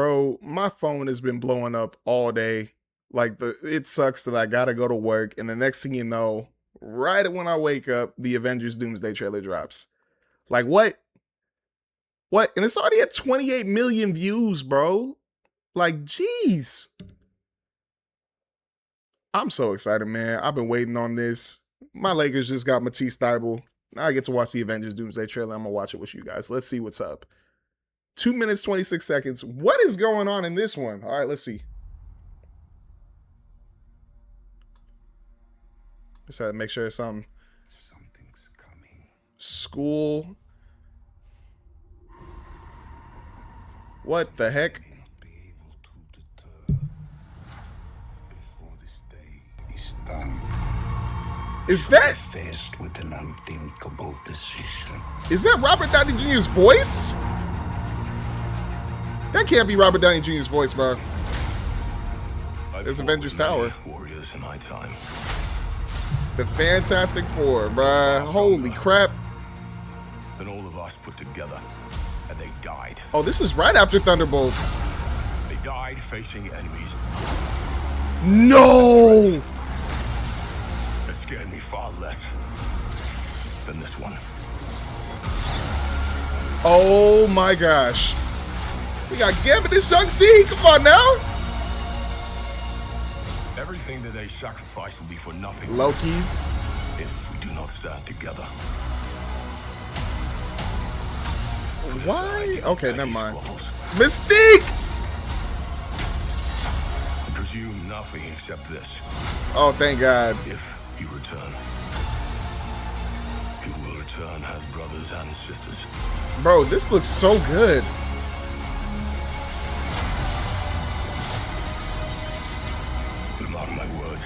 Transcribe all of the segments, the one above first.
Bro, my phone has been blowing up all day. It sucks that I gotta go to work, and the next thing you know, right when I wake up, the Avengers Doomsday trailer drops. Like what? What? And it's already at 28 million views, bro. Like, jeez. I'm so excited, man. I've been waiting on this. My Lakers just got Matisse Thybulle. Now I get to watch the Avengers Doomsday trailer. I'm gonna watch it with you guys. Let's see what's up. 2 minutes, 26 seconds. What is going on in this one? All right, let's see. Just had to make sure it's something. Something's coming. School. What the heck? May not be able to deter before this day is done. Is that Faced with an unthinkable decision. is that Robert Downey Jr.'s voice? That can't be Robert Downey Jr.'s voice, bro. It's Avengers Tower. Warriors in my time. The Fantastic Four, bruh. Holy crap. Then all of us put together, and they died. Oh, this is right after Thunderbolts. They died facing enemies No! that scared me far less than this one. Oh my gosh. We got Gambit and Shang-Chi. Come on now. Everything that they sacrifice will be for nothing Loki. if we do not stand together. Why? Okay, never mind. Squabbles. Mystique! I presume nothing except this. Oh, thank God. If you return, you will return as brothers and sisters. Bro, this looks so good. Mark my words.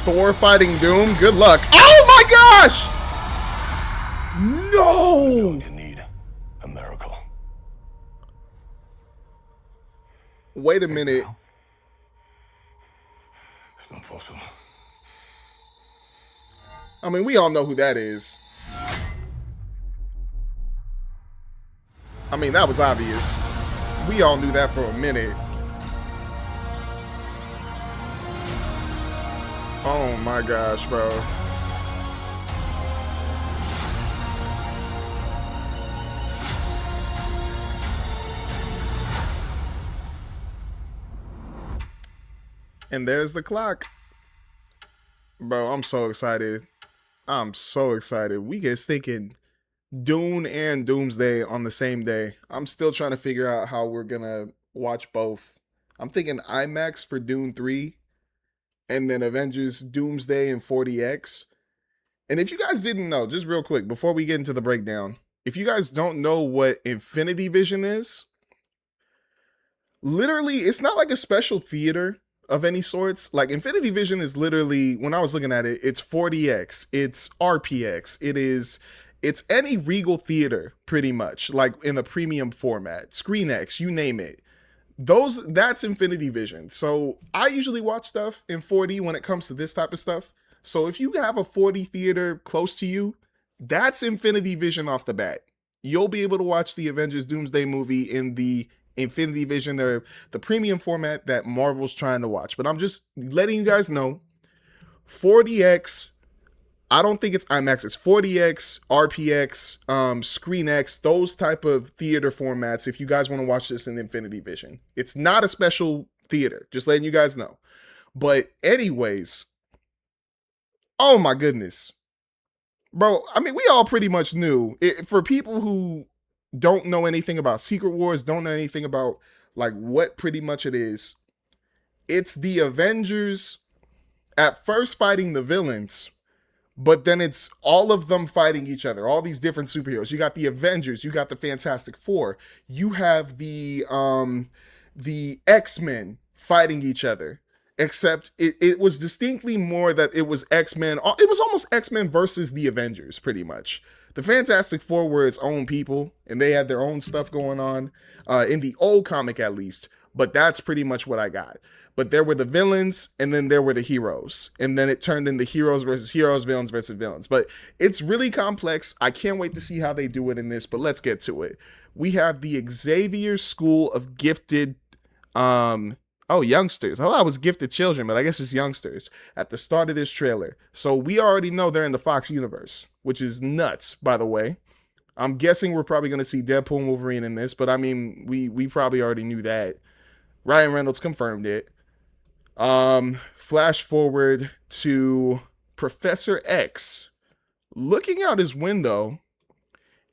Thor fighting Doom. Good luck. Oh my gosh! No! Going to need a miracle. Wait a minute. It's not possible. I mean, we all know who that is. I mean, that was obvious. We all knew that for a minute. Oh my gosh, bro. And there's the clock. Bro, I'm so excited. I'm so excited. We get thinking Dune and Doomsday on the same day. I'm still trying to figure out how we're gonna watch both. I'm thinking IMAX for Dune 3 and then Avengers Doomsday and 40X. And if you guys didn't know, just real quick, before we get into the breakdown, if you guys don't know what Infinity Vision is, literally, it's not like a special theater of any sorts. Like, Infinity Vision is literally, when I was looking at it, it's 40X, it's RPX, it's any Regal theater, pretty much, like in a premium format, ScreenX, you name it. That's Infinity Vision. So I usually watch stuff in 4D when it comes to this type of stuff. So if you have a 4D theater close to you, that's Infinity Vision off the bat. You'll be able to watch the Avengers Doomsday movie in the Infinity Vision, the premium format that Marvel's trying to watch. But I'm just letting you guys know, 40X, I don't think it's IMAX, it's 40X, RPX, ScreenX, those type of theater formats if you guys want to watch this in Infinity Vision. It's not a special theater, just letting you guys know. But anyways, oh my goodness. Bro, I mean, we all pretty much knew. For people who don't know anything about Secret Wars, don't know anything about like what pretty much it is, it's the Avengers at first fighting the villains, but then it's all of them fighting each other, all these different superheroes. You got the Avengers, you got the Fantastic Four, you have the X-Men fighting each other. Except it was distinctly more that it was X-Men. It was almost X-Men versus the Avengers, pretty much. The Fantastic Four were its own people, and they had their own stuff going on, in the old comic at least. But that's pretty much what I got. But there were the villains, and then there were the heroes. And then it turned into heroes versus heroes, villains versus villains. But it's really complex. I can't wait to see how they do it in this, but let's get to it. we have the Xavier School of Gifted, um, oh, youngsters. Oh, I was gifted children, but I guess it's youngsters at the start of this trailer. So we already know they're in the Fox universe, which is nuts, by the way. I'm guessing we're probably going to see Deadpool and Wolverine in this, but I mean, we probably already knew that. Ryan Reynolds confirmed it. Flash forward to Professor X looking out his window,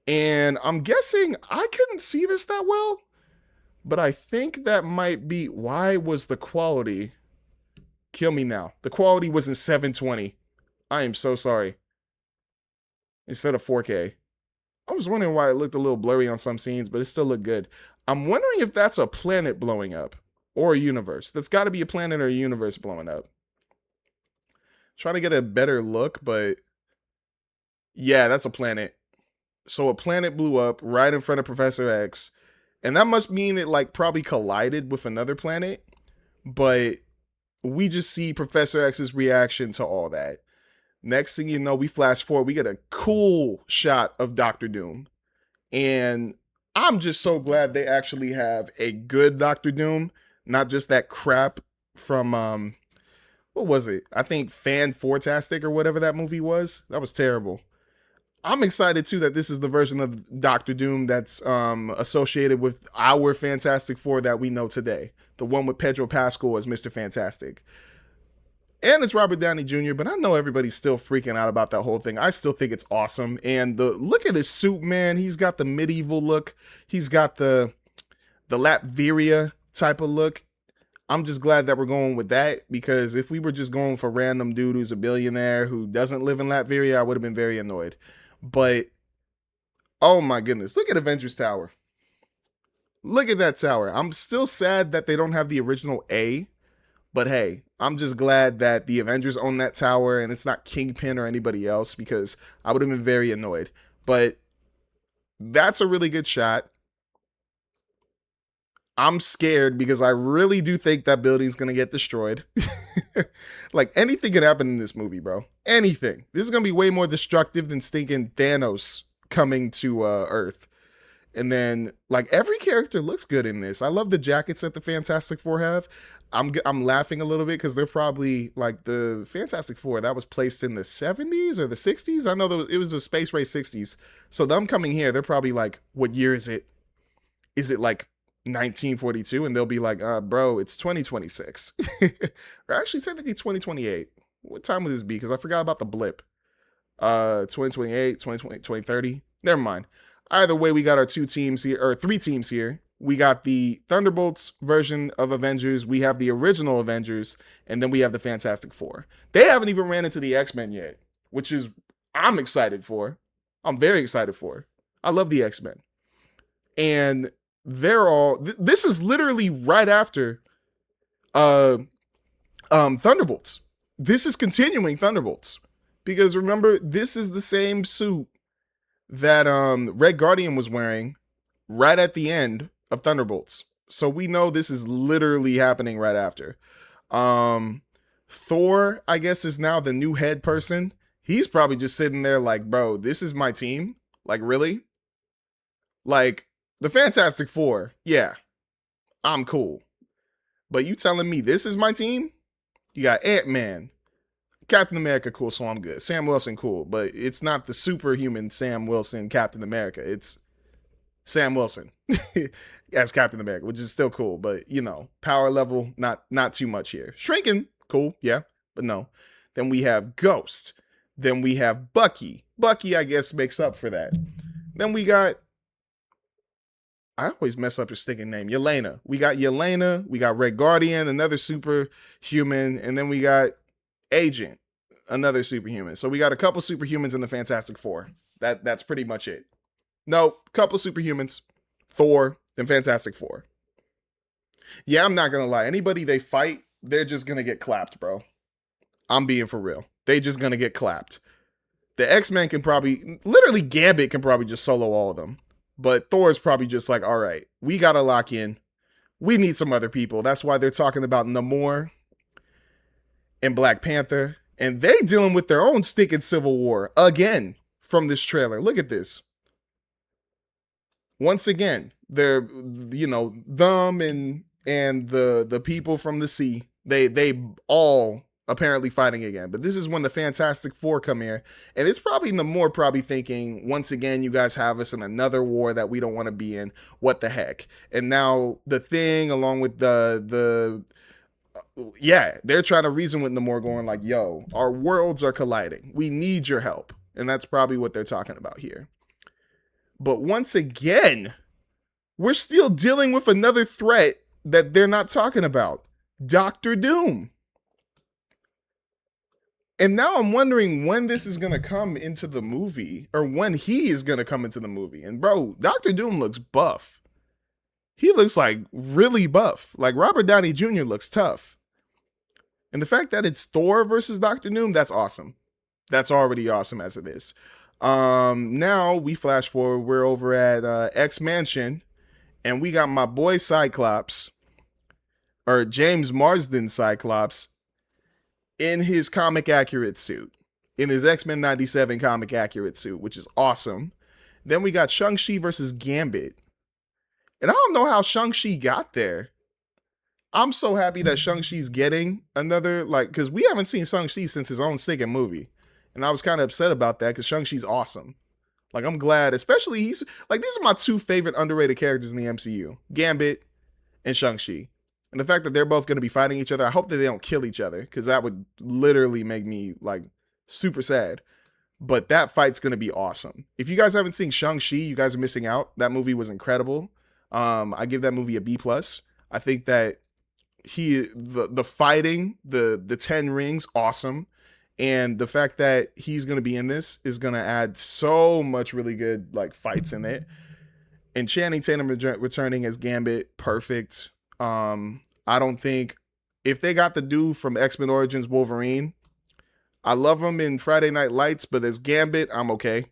and I'm guessing I couldn't see this that well, but I think that might be why was the quality. Kill me now. The quality was in 720. I am so sorry. Instead of 4K. I was wondering why it looked a little blurry on some scenes, but it still looked good. I'm wondering if that's a planet blowing up or a universe. That's got to be a planet or a universe blowing up. Trying to get a better look, but yeah, that's a planet. So a planet blew up right in front of Professor X, and that must mean it like probably collided with another planet, but we just see Professor X's reaction to all that. Next thing you know, we flash forward, we get a cool shot of Doctor Doom. And I'm just so glad they actually have a good Doctor Doom, not just that crap from what was it? I think Fan Fantastic or whatever that movie was. That was terrible. I'm excited too that this is the version of Doctor Doom that's associated with our Fantastic Four that we know today. The one with Pedro Pascal as Mr. Fantastic. And it's Robert Downey Jr., but I know everybody's still freaking out about that whole thing. I still think it's awesome. And the look at his suit, man. He's got the medieval look. He's got the Latveria type of look. I'm just glad that we're going with that, because if we were just going for random dude who's a billionaire who doesn't live in Latveria, I would have been very annoyed. But, oh my goodness, look at Avengers Tower. Look at that tower. I'm still sad that they don't have the original A, but hey, I'm just glad that the Avengers own that tower and it's not Kingpin or anybody else, because I would have been very annoyed. But that's a really good shot. I'm scared because I really do think that building's going to get destroyed. Like, anything can happen in this movie, bro. Anything. This is going to be way more destructive than stinking Thanos coming to Earth. And then, like, every character looks good in this. I love the jackets that the Fantastic Four have. I'm laughing a little bit because they're probably, like, the Fantastic Four, that was placed in the 70s or the 60s. I know it was a Space Race 60s. So them coming here, they're probably like, what year is it? Is it, like, 1942? And they'll be like, bro, it's 2026. Or actually, technically 2028. What time would this be? Because I forgot about the blip. 2028, 2020, 2030. Never mind. Either way, we got our two teams here, or three teams here. We got the Thunderbolts version of Avengers. We have the original Avengers. And then we have the Fantastic Four. They haven't even ran into the X-Men yet, which is, I'm excited for. I'm very excited for. I love the X-Men. And they're all, this is literally right after Thunderbolts. This is continuing Thunderbolts. Because remember, this is the same suit that Red Guardian was wearing right at the end of Thunderbolts. So we know this is literally happening right after. Thor, I guess, is now the new head person. He's probably just sitting there like, bro, this is my team? Like, really? Like, the Fantastic Four, yeah, I'm cool. But you telling me this is my team? You got Ant-Man, Captain America, cool, so I'm good. Sam Wilson, cool, but it's not the superhuman Sam Wilson Captain America. It's Sam Wilson as Captain America, which is still cool, but you know, power level, not too much here. Shrinking, cool, yeah, but no. Then we have Ghost. Then we have Bucky. Bucky, I guess, makes up for that. Then we got, I always mess up your stinking name, Yelena. We got Yelena, we got Red Guardian, another superhuman, and then we got Agent, another superhuman. So we got a couple superhumans in the Fantastic Four. That's pretty much it. No, couple superhumans, Thor, and Fantastic Four. Yeah, I'm not gonna lie. Anybody they fight, they're just gonna get clapped, bro. I'm being for real. They just gonna get clapped. The X-Men can probably, literally Gambit can probably just solo all of them. But Thor's probably just like, all right, we gotta lock in. We need some other people. That's why they're talking about Namor and Black Panther. And they dealing with their own stinking civil war again from this trailer. Look at this. Once again, they're, them and the people from the sea. They all apparently fighting again. But this is when the Fantastic Four come here, and it's probably Namor probably thinking, once again, you guys have us in another war that we don't want to be in. What the heck? And now the Thing, along with the yeah, they're trying to reason with Namor, going like, "Yo, our worlds are colliding. We need your help," and that's probably what they're talking about here. But once again, we're still dealing with another threat that they're not talking about: Doctor Doom. And now I'm wondering when this is going to come into the movie, or when he is going to come into the movie. And bro, Doctor Doom looks buff. He looks like really buff. Like Robert Downey Jr. looks tough. And the fact that it's Thor versus Doctor Doom, that's awesome. That's already awesome as it is. Now we flash forward. We're over at X Mansion, and we got my boy Cyclops, or James Marsden Cyclops, in his comic accurate suit, in his X-Men 97 comic accurate suit, which is awesome. Then we got Shang-Chi versus Gambit. And I don't know how Shang-Chi got there. I'm so happy that Shang-Chi's getting another, like, because we haven't seen Shang-Chi since his own second movie. And I was kind of upset about that because Shang-Chi's awesome. Like, I'm glad, especially these are my two favorite underrated characters in the MCU: Gambit and Shang-Chi. And the fact that they're both going to be fighting each other, I hope that they don't kill each other, because that would literally make me, like, super sad. But that fight's going to be awesome. If you guys haven't seen Shang-Chi, you guys are missing out. That movie was incredible. I give that movie a B+. I think that the fighting, the 10 rings, awesome. And the fact that he's going to be in this is going to add so much really good, like, fights in it. And Channing Tatum returning as Gambit, perfect. I don't think, if they got the dude from X-Men Origins Wolverine, I love him in Friday Night Lights, but as Gambit, I'm okay.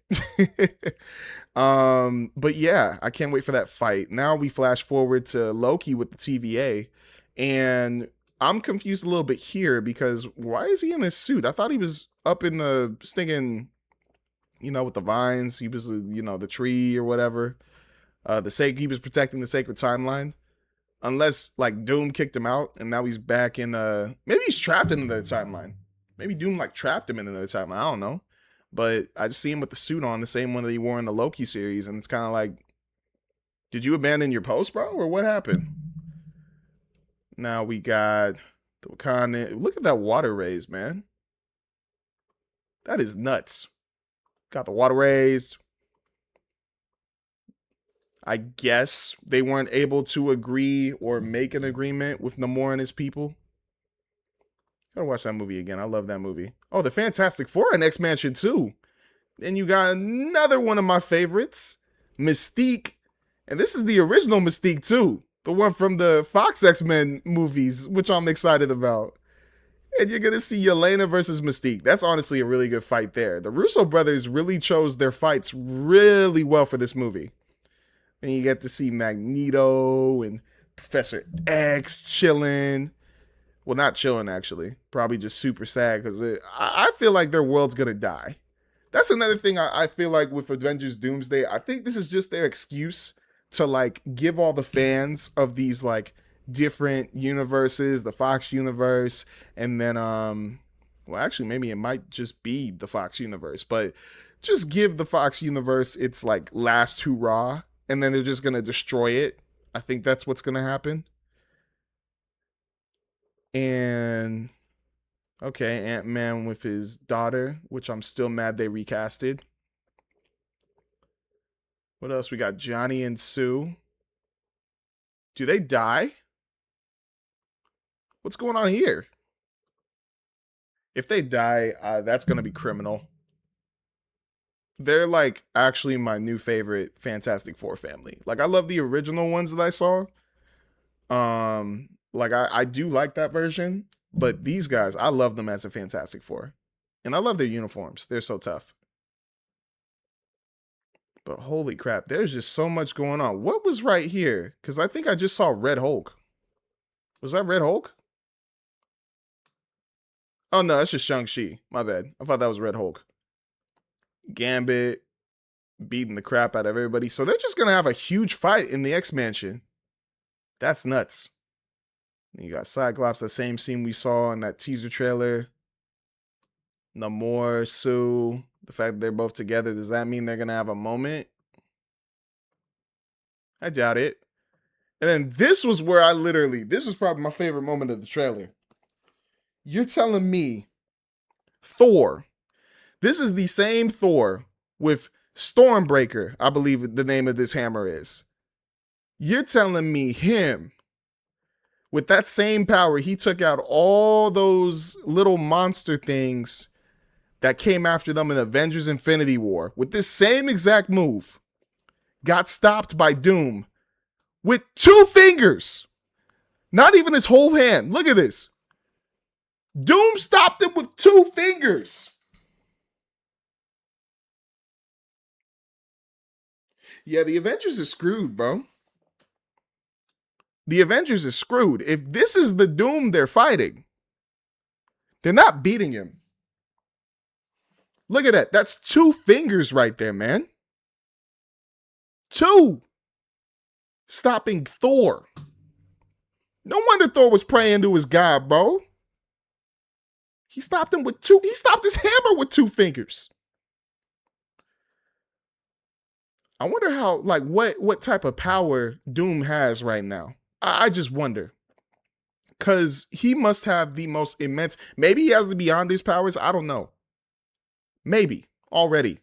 But yeah, I can't wait for that fight. Now we flash forward to Loki with the TVA, and I'm confused a little bit here because why is he in this suit? I thought he was up in the stinging, with the vines. He was, the tree or whatever. He was protecting the sacred timeline. Unless, like, Doom kicked him out and now he's back in, maybe he's trapped in the timeline. Maybe Doom, like, trapped him in another timeline. I don't know. But I just see him with the suit on, the same one that he wore in the Loki series, and it's kind of like, did you abandon your post, bro, or what happened? Now we got the Wakanda. Look at that water raise, man. That is nuts. Got the water raised. I guess they weren't able to agree or make an agreement with Namor and his people. Gotta watch that movie again. I love that movie. Oh, the Fantastic Four and X Mansion too. Then you got another one of my favorites, Mystique. And this is the original Mystique too. The one from the Fox X-Men movies, which I'm excited about. And you're gonna see Yelena versus Mystique. That's honestly a really good fight there. The Russo brothers really chose their fights really well for this movie. And you get to see Magneto and Professor X chilling. Well, not chilling, actually. Probably just super sad because I feel like their world's going to die. That's another thing I feel like with Avengers Doomsday. I think this is just their excuse to, like, give all the fans of these, like, different universes, the Fox universe, and then, well, actually, maybe it might just be the Fox universe, but just give the Fox universe its, like, last hurrah, and then they're just going to destroy it. I think that's what's going to happen. And okay, Ant-Man with his daughter, which I'm still mad they recasted. What else? We got Johnny and Sue. Do they die? What's going on here? If they die, that's going to be criminal. They're, like, actually my new favorite Fantastic Four family. Like, I love the original ones that I saw. Like, I do like that version, but these guys, I love them as a Fantastic Four. And I love their uniforms. They're so tough. But holy crap, there's just so much going on. What was right here? Because I think I just saw Red Hulk. Was that Red Hulk? Oh, no, that's just Shang-Chi. My bad. I thought that was Red Hulk. Gambit. beating the crap out of everybody. So they're just gonna have a huge fight in the X Mansion. That's nuts. You got Cyclops, that same scene we saw in that teaser trailer. Namor, Sue, the fact that they're both together, does that mean they're gonna have a moment? I doubt it. And then this was where this was probably my favorite moment of the trailer. You're telling me Thor, this is the same Thor with Stormbreaker, I believe the name of this hammer is. You're telling me him, with that same power, he took out all those little monster things that came after them in Avengers Infinity War with this same exact move, got stopped by Doom with 2 fingers. Not even his whole hand. Look at this. Doom stopped him with 2 fingers. Yeah, the Avengers is screwed, bro. The Avengers is screwed. If this is the Doom they're fighting, they're not beating him. Look at that. That's 2 fingers right there, man. 2. Stopping Thor. No wonder Thor was praying to his God, bro. He stopped him with 2. He stopped his hammer with 2 fingers. I wonder how, like, what type of power Doom has right now. I just wonder. Because he must have the most immense. Maybe he has the Beyonder's powers. I don't know. Maybe already.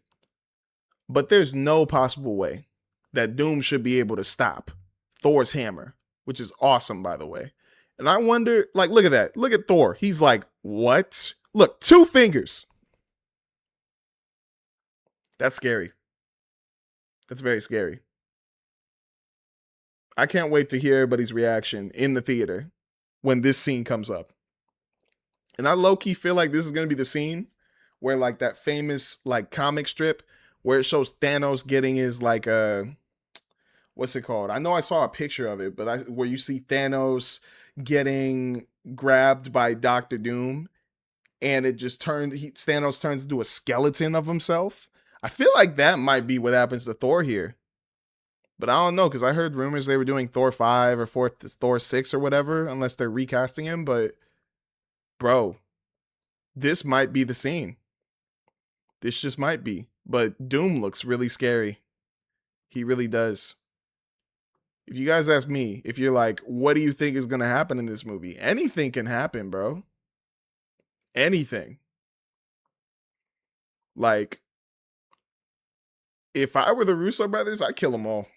But there's no possible way that Doom should be able to stop Thor's hammer, which is awesome, by the way. And I wonder, like, look at that. Look at Thor. He's like, what? Look, 2 fingers. That's scary. That's very scary. I can't wait to hear everybody's reaction in the theater when this scene comes up. And I low-key feel like this is going to be the scene where, like, that famous, like, comic strip where it shows Thanos getting his, like, what's it called? I know I saw a picture of it, but where you see Thanos getting grabbed by Doctor Doom and it just Thanos turns into a skeleton of himself. I feel like that might be what happens to Thor here. But I don't know, because I heard rumors they were doing Thor 5 or Thor 6 or whatever, unless they're recasting him. But, bro, this might be the scene. This just might be. But Doom looks really scary. He really does. If you guys ask me, if you're like, what do you think is going to happen in this movie? Anything can happen, bro. Anything. Like, if I were the Russo brothers, I'd kill them all.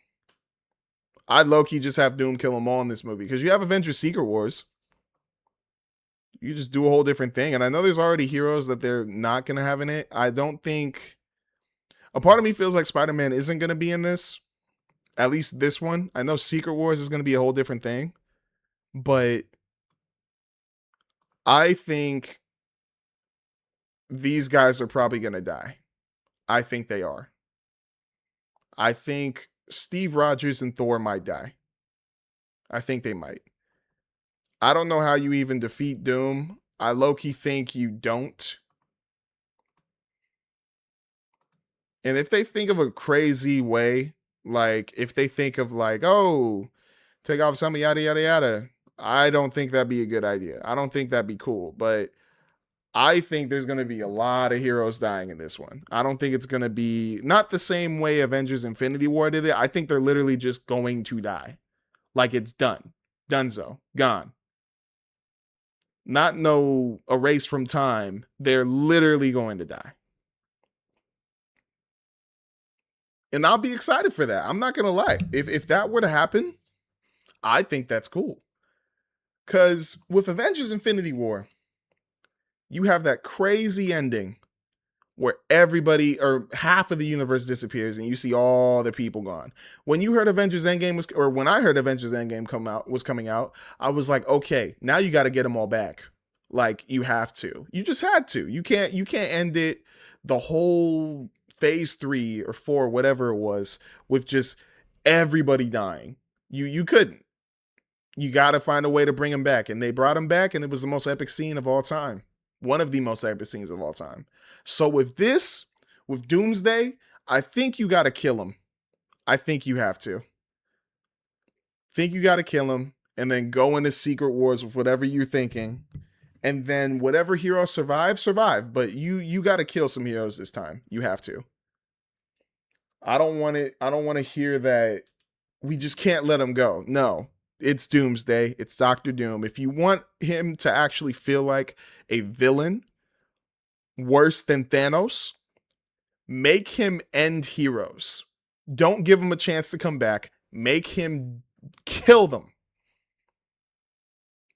I'd low-key just have Doom kill them all in this movie. Because you have Avengers Secret Wars. You just do a whole different thing. And I know there's already heroes that they're not going to have in it. I don't think... A part of me feels like Spider-Man isn't going to be in this. At least this one. I know Secret Wars is going to be a whole different thing. But I think these guys are probably going to die. I think they are. I think Steve Rogers and Thor might die. I think they might. I don't know how you even defeat Doom. I low-key think you don't. And if they think of a crazy way, like if they think of like, oh, take off some yada yada yada, I don't think that'd be a good idea. I don't think that'd be cool. But I think there's going to be a lot of heroes dying in this one. I don't think it's going to be not the same way Avengers Infinity War did it. I think they're literally just going to die. Like it's done. Dunzo. Gone. Not no erase from time. They're literally going to die. And I'll be excited for that. I'm not going to lie. If that were to happen, I think that's cool. Because with Avengers Infinity War, you have that crazy ending where everybody or half of the universe disappears and you see all the people gone. When you heard Avengers Endgame when I heard Avengers Endgame was coming out, I was like, okay, now you got to get them all back. Like you have to. You just had to. You can't end it the whole phase 3 or 4, whatever it was, with just everybody dying. You couldn't. You got to find a way to bring them back. And they brought them back and it was the most epic scene of all time. One of the most epic scenes of all time. So with Doomsday, I think you got to kill him. I think you have to. Think you got to kill him and then go into Secret Wars with whatever you're thinking. And then whatever hero survive. But you got to kill some heroes this time. You have to. I don't want it. I don't want to hear that we just can't let him go. No, it's Doomsday. It's Doctor Doom. If you want him to actually feel like a villain worse than Thanos, make him end heroes. Don't give him a chance to come back. Make him kill them.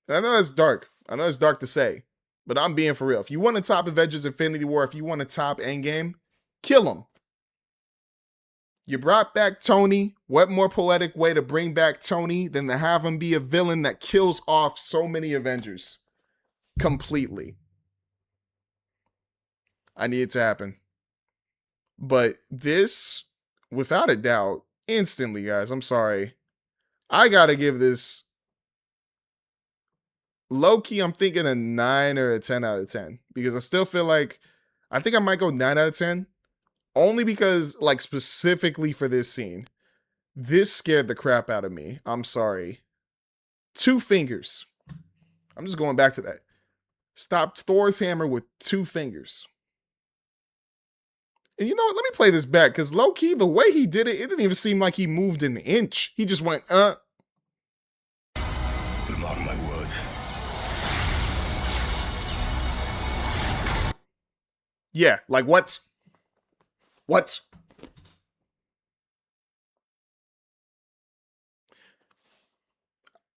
I know it's dark. I know it's dark to say, but I'm being for real. If you want to top Avengers Infinity War, if you want to top Endgame, kill him. You brought back Tony. What more poetic way to bring back Tony than to have him be a villain that kills off so many Avengers completely? I need it to happen. But this, without a doubt, instantly, guys, I'm sorry. I got to give this low key, I'm thinking a 9 or a 10 out of 10 because I still feel like I think I might go 9 out of 10 only because, like, specifically for this scene, this scared the crap out of me. I'm sorry. 2 fingers. I'm just going back to that. Stopped Thor's hammer with 2 fingers. And you know what? Let me play this back because low key, the way he did it, it didn't even seem like he moved an inch. He just went, But mark my words. Yeah, like what? What?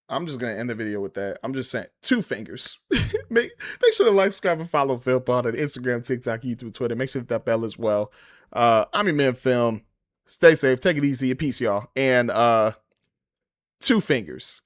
I'm just gonna end the video with that. I'm just saying 2 fingers. make sure to like, subscribe, and follow PHILM on Instagram, TikTok, YouTube, Twitter. Make sure to hit that bell as well. I'm your man PHILM. Stay safe, take it easy, peace, y'all. And 2 fingers.